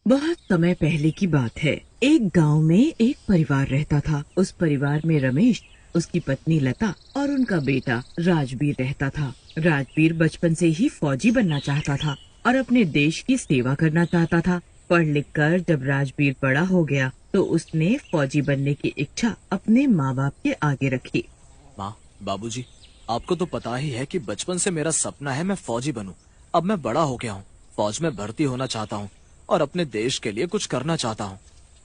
बहुत समय पहले की बात है। एक गांव में एक परिवार रहता था। उस परिवार में रमेश, उसकी पत्नी लता और उनका बेटा राजवीर रहता था। राजवीर बचपन से ही फौजी बनना चाहता था और अपने देश की सेवा करना चाहता था। पढ़ लिख कर जब राजवीर बड़ा हो गया तो उसने फौजी बनने की इच्छा अपने माँ बाप के आगे रखी। माँ, बाबूजी, आपको तो पता ही है कि बचपन से मेरा सपना है मैं फौजी बनूं। अब मैं बड़ा हो गया हूँ, फौज में भर्ती होना चाहता हूँ और अपने देश के लिए कुछ करना चाहता हूँ।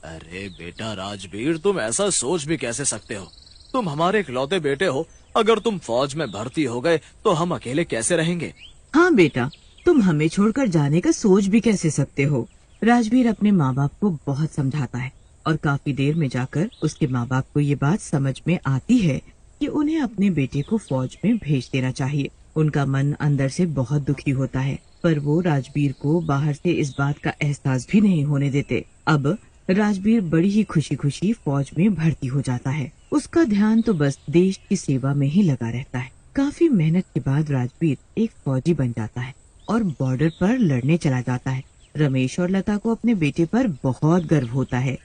अरे बेटा राजवीर, तुम ऐसा सोच भी कैसे सकते हो? तुम हमारे इकलौते बेटे हो। अगर तुम फौज में भर्ती हो गए तो हम अकेले कैसे रहेंगे? हाँ बेटा, तुम हमें छोड़कर जाने का सोच भी कैसे सकते हो। राजवीर अपने माँ बाप को बहुत समझाता है और काफी देर में जाकर उसके माँ बाप को ये बात समझ में आती है कि उन्हें अपने बेटे को फौज में भेज देना चाहिए। उनका मन अंदर से बहुत दुखी होता है, पर वो राजवीर को बाहर से इस बात का एहसास भी नहीं होने देते। अब राजवीर बड़ी ही खुशी खुशी फौज में भर्ती हो जाता है। उसका ध्यान तो बस देश की सेवा में ही लगा रहता है। काफी मेहनत के बाद राजवीर एक फौजी बन जाता है और बॉर्डर पर लड़ने चला जाता है। रमेश और लता को अपने बेटे पर बहुत गर्व होता है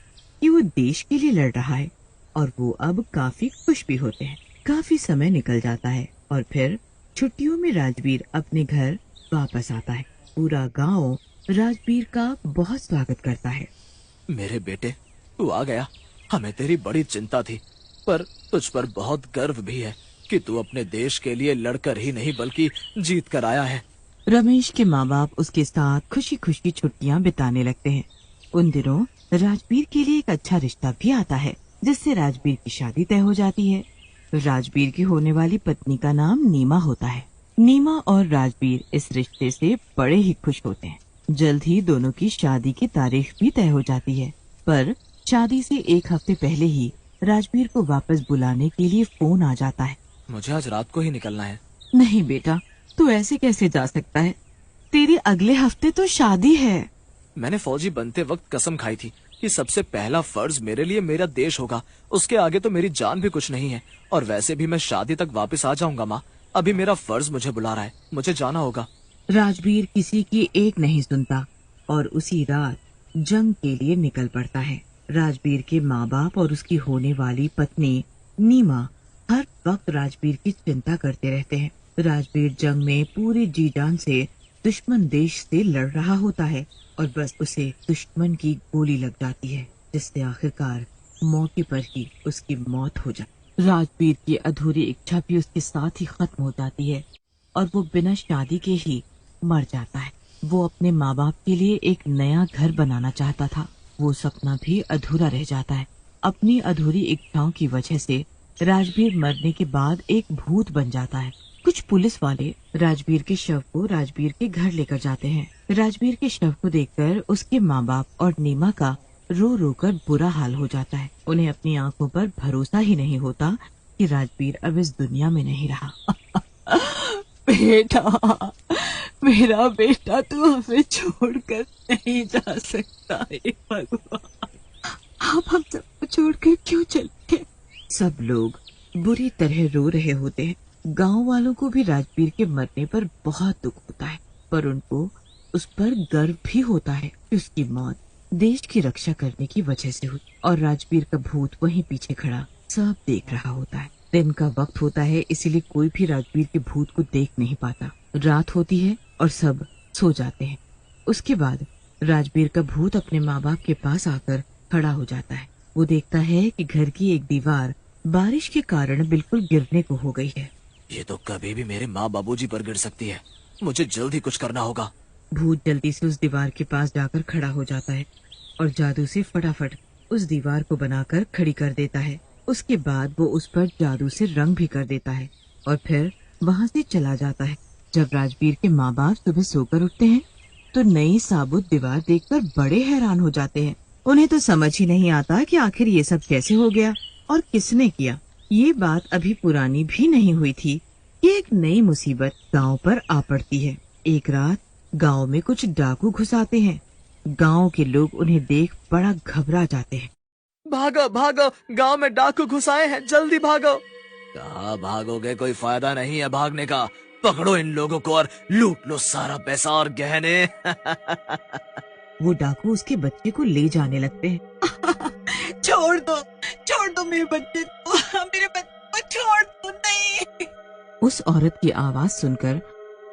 कि वो देश के लिए लड़ रहा है और वो अब काफी खुश भी होते हैं। काफी समय निकल जाता है और फिर छुट्टियों में राजवीर अपने घर वापस आता है। पूरा गांव राजवीर का बहुत स्वागत करता है। मेरे बेटे, तू आ गया। हमें तेरी बड़ी चिंता थी, पर तुझ पर बहुत गर्व भी है कि तू अपने देश के लिए लड़कर ही नहीं बल्कि जीत कर आया है। रमेश के माँ बाप उसके साथ खुशी खुशी छुट्टियां बिताने लगते हैं। उन दिनों राजवीर के लिए एक अच्छा रिश्ता भी आता है, जिससे राजवीर की शादी तय हो जाती है। राजवीर की होने वाली पत्नी का नाम नीमा होता है। नीमा और राजवीर इस रिश्ते से बड़े ही खुश होते हैं। जल्द ही दोनों की शादी की तारीख भी तय हो जाती है, पर शादी से एक हफ्ते पहले ही राजवीर को वापस बुलाने के लिए फोन आ जाता है। मुझे आज रात को ही निकलना है। नहीं बेटा, तू ऐसे कैसे जा सकता है? तेरी अगले हफ्ते तो शादी है। मैंने फौजी बनते वक्त कसम खाई थी कि सबसे पहला फर्ज मेरे लिए मेरा देश होगा। उसके आगे तो मेरी जान भी कुछ नहीं है। और वैसे भी मैं शादी तक वापस आ जाऊंगा माँ। अभी मेरा फर्ज मुझे बुला रहा है, मुझे जाना होगा। राजवीर किसी की एक नहीं सुनता और उसी रात जंग के लिए निकल पड़ता है। राजवीर के माँ बाप और उसकी होने वाली पत्नी नीमा हर वक्त राजवीर की चिंता करते रहते हैं। राजवीर जंग में पूरे जी जान से दुश्मन देश से लड़ रहा होता है और बस उसे दुश्मन की गोली लग जाती है, जिससे आखिरकार मौके पर ही उसकी मौत हो जाती। राजवीर की अधूरी इच्छा भी उसके साथ ही खत्म हो जाती है और वो बिना शादी के ही मर जाता है। वो अपने माँ बाप के लिए एक नया घर बनाना चाहता था। वो सपना भी अधूरा रह जाता है। अपनी अधूरी इच्छाओं की वजह से राजवीर मरने के बाद एक भूत बन जाता है। कुछ पुलिस वाले राजवीर के शव को राजवीर के घर लेकर जाते हैं। राजवीर के शव को देखकर उसके माँ बाप और नीमा का रो रो कर बुरा हाल हो जाता है। उन्हें अपनी आंखों पर भरोसा ही नहीं होता कि राजवीर अब इस दुनिया में नहीं रहा। बेटा, मेरा बेटा तू हमें छोड़कर नहीं जा सकता है भगवान। आप हम सबको छोड़कर क्यों चले गए? सब लोग बुरी तरह रो रहे होते हैं। गांव वालों को भी राजवीर के मरने पर बहुत दुख होता है, पर उनको उस पर गर्व भी होता है कि उसकी मौत देश की रक्षा करने की वजह से हुई और राजवीर का भूत वहीं पीछे खड़ा सब देख रहा होता है। दिन का वक्त होता है, इसीलिए कोई भी राजवीर के भूत को देख नहीं पाता। रात होती है और सब सो जाते हैं। उसके बाद राजवीर का भूत अपने माँ बाप के पास आकर खड़ा हो जाता है। वो देखता है कि घर की एक दीवार बारिश के कारण बिल्कुल गिरने को हो गई है। ये तो कभी भी मेरे माँ बाबूजी पर गिर सकती है। मुझे जल्द ही कुछ करना होगा। भूत जल्दी से उस दीवार के पास जाकर खड़ा हो जाता है और जादू से फटाफट उस दीवार को बनाकर खड़ी कर देता है। उसके बाद वो उस पर जादू से रंग भी कर देता है और फिर वहाँ से चला जाता है। जब राजवीर के माँ बाप सुबह सोकर उठते हैं तो नई साबुत दीवार देखकर बड़े हैरान हो जाते हैं। उन्हें तो समझ ही नहीं आता कि आखिर ये सब कैसे हो गया और किसने किया। ये बात अभी पुरानी भी नहीं हुई थी कि एक नई मुसीबत गांव पर आ पड़ती है। एक रात गांव में कुछ डाकू घुस आते हैं। गांव के लोग उन्हें देख बड़ा घबरा जाते हैं। भागो भागो, गांव में डाकू घुस आए हैं, जल्दी भागो। कहाँ भागोगे, कोई फायदा नहीं है भागने का। पकड़ो इन लोगों को और लूट लो सारा पैसा और गहने। वो डाकू उसके बच्चे को ले जाने लगते हैं। छोड़ दो मेरे बच्चे को छोड़ दो, नहीं। उस औरत की आवाज सुनकर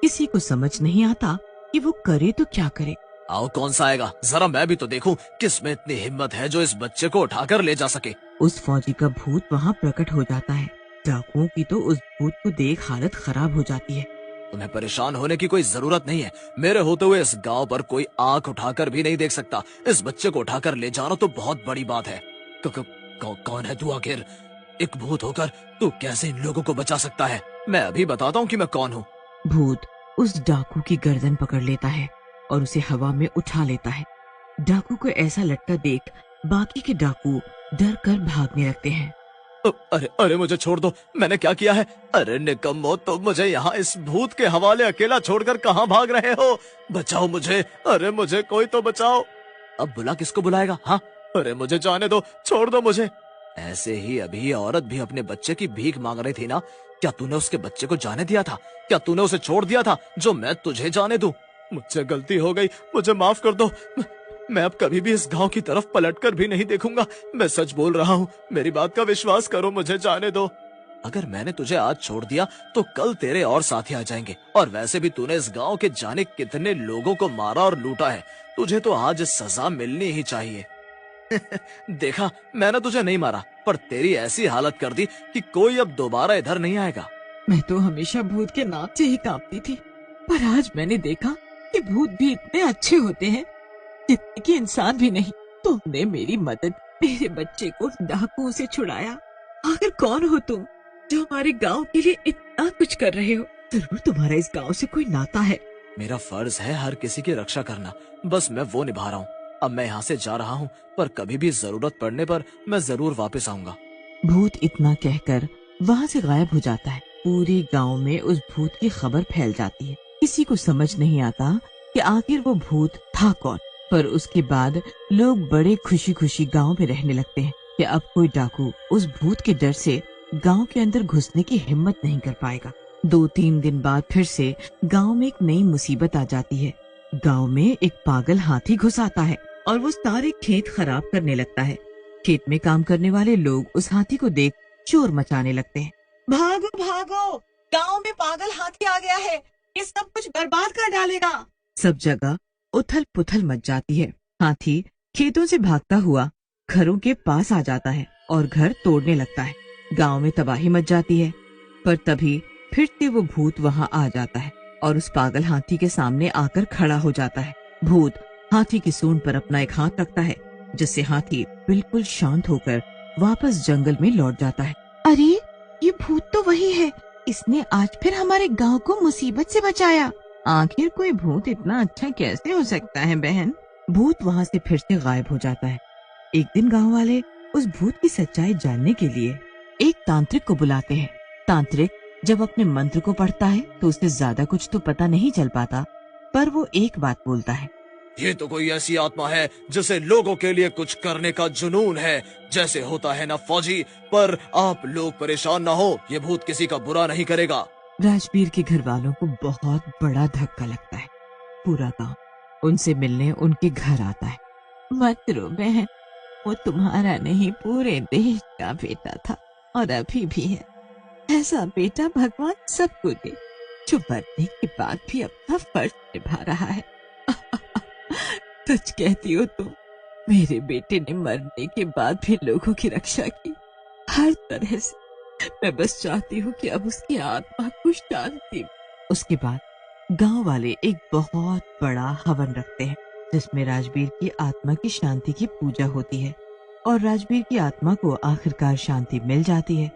किसी को समझ नहीं आता कि वो करे तो क्या करे। आओ, कौन सा आएगा, जरा मैं भी तो देखूं किस में इतनी हिम्मत है जो इस बच्चे को उठाकर ले जा सके। उस फौजी का भूत वहाँ प्रकट हो जाता है। डाकुओं की तो उस भूत को देख हालत खराब हो जाती है। तुम्हें परेशान होने की कोई जरूरत नहीं है। मेरे होते हुए इस गांव पर कोई आंख उठाकर भी नहीं देख सकता। इस बच्चे को उठाकर ले जाना तो बहुत बड़ी बात है। कौन है तू आखिर? एक भूत होकर तू कैसे इन लोगों को बचा सकता है? मैं अभी बताता हूँ कि मैं कौन हूँ। भूत उस डाकू की गर्दन पकड़ लेता है और उसे हवा में उठा लेता है। डाकू को ऐसा लटका देख बाकी के डाकू डर कर भागने लगते हैं। अरे मुझे छोड़ दो, मैंने क्या किया है? अरे निकम्मो, तुम मुझे यहाँ इस भूत के हवाले अकेला छोड़कर कहाँ भाग रहे हो? बचाओ मुझे, अरे मुझे कोई तो बचाओ। अब बुला किसको बुलाएगा? हाँ, अरे मुझे जाने दो, छोड़ दो मुझे। ऐसे ही अभी ये औरत भी अपने बच्चे की भीख मांग रही थी ना? क्या तूने उसके बच्चे को जाने दिया था? क्या तूने उसे छोड़ दिया था जो मैं तुझे जाने दूं? मुझसे गलती हो गई, मुझे माफ कर दो। मैं अब कभी भी इस गांव की तरफ पलटकर भी नहीं देखूंगा। मैं सच बोल रहा हूँ, मेरी बात का विश्वास करो, मुझे जाने दो। अगर मैंने तुझे आज छोड़ दिया तो कल तेरे और साथी आ जाएंगे। और वैसे भी तूने इस गांव के जाने कितने लोगों को मारा और लूटा है। तुझे तो आज सजा मिलनी ही चाहिए। देखा, मैंने तुझे नहीं मारा, पर तेरी ऐसी हालत कर दी कि कोई अब दोबारा इधर नहीं आएगा। मैं तो हमेशा भूत के नाम से ही कांपती थी, पर आज मैंने देखा कि भूत भी इतने अच्छे होते हैं जितने कि इंसान भी नहीं। तुमने मेरी मदद, मेरे बच्चे को डाकुओं से छुड़ाया। आखिर कौन हो तुम जो हमारे गांव के लिए इतना कुछ कर रहे हो? जरूर तुम्हारा इस गांव से कोई नाता है। मेरा फर्ज है हर किसी की रक्षा करना, बस मैं वो निभा रहा हूँ। अब मैं यहाँ से जा रहा हूँ, पर कभी भी जरूरत पड़ने पर मैं जरूर वापस आऊंगा। भूत इतना कहकर वहाँ से गायब हो जाता है। पूरे गांव में उस भूत की खबर फैल जाती है। किसी को समझ नहीं आता कि आखिर वो भूत था कौन। पर उसके बाद लोग बड़े खुशी खुशी गांव में रहने लगते हैं कि अब कोई डाकू उस भूत के डर से गांव के अंदर घुसने की हिम्मत नहीं कर पाएगा। 2-3 दिन बाद फिर से गांव में एक नई मुसीबत आ जाती है। गांव में एक पागल हाथी घुस आता है और वो सारे खेत खराब करने लगता है। खेत में काम करने वाले लोग उस हाथी को देख शोर मचाने लगते हैं। भागो भागो, गांव में पागल हाथी आ गया है, ये सब कुछ बर्बाद कर डालेगा। सब जगह उथल पुथल मच जाती है। हाथी खेतों से भागता हुआ घरों के पास आ जाता है और घर तोड़ने लगता है। गांव में तबाही मच जाती है। पर तभी फिर से वो भूत वहां आ जाता है और उस पागल हाथी के सामने आकर खड़ा हो जाता है। भूत हाथी की सूंड पर अपना एक हाथ रखता है, जिससे हाथी बिल्कुल शांत होकर वापस जंगल में लौट जाता है। अरे ये भूत तो वही है, इसने आज फिर हमारे गांव को मुसीबत से बचाया। आखिर कोई भूत इतना अच्छा कैसे हो सकता है बहन? भूत वहाँ से फिर से गायब हो जाता है। एक दिन गांव वाले उस भूत की सच्चाई जानने के लिए एक तांत्रिक को बुलाते हैं। तांत्रिक जब अपने मंत्र को पढ़ता है तो उसे ज्यादा कुछ तो पता नहीं चल पाता, पर वो एक बात बोलता है। ये तो कोई ऐसी आत्मा है जिसे लोगों के लिए कुछ करने का जुनून है, जैसे होता है ना फौजी। पर आप लोग परेशान ना हो, ये भूत किसी का बुरा नहीं करेगा। राजवीर के घर वालों को बहुत बड़ा धक्का लगता है। पूरा गांव उनसे मिलने उनके घर आता है। मत रो बहन, वो तुम्हारा नहीं पूरे देश का बेटा था और अभी भी है। ऐसा बेटा भगवान सबको दे जो मरने के बाद भी अपना फर्ज निभा रहा है। सच कहती हो तुम, मेरे बेटे ने मरने के बाद भी लोगों की रक्षा की हर तरह से। मैं बस चाहती हूँ कि अब उसकी आत्मा को शांति। उसके बाद गांव वाले एक बहुत बड़ा हवन रखते हैं, जिसमें राजवीर की आत्मा की शांति की पूजा होती है और राजवीर की आत्मा को आखिरकार शांति मिल जाती है।